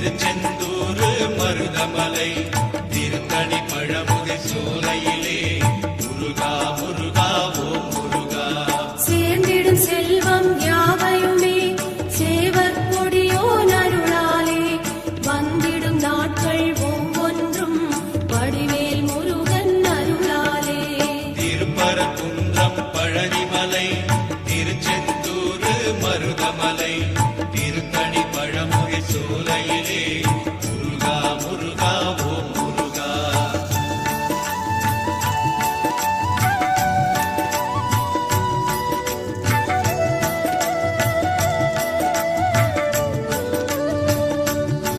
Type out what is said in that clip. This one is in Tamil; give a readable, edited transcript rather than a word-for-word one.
திருச்செந்தூர் மருதமலை திருத்தணி பழமுதிர் சோலையிலே முருகா முருகா ஓம் முருகா. சேர்ந்திடும் செல்வம் யாவையுமே சேவர் கொடியோ நருளாலே வந்திடும் நாட்கள் ஒவ்வொன்றும் வடிவேல் முருகன் அருளாலே. திருப்பரங்குன்றம் பழனிமலை திருச்செந்தூர் மருதமலை திருத்தணி பழமுதிர் சோலையிலே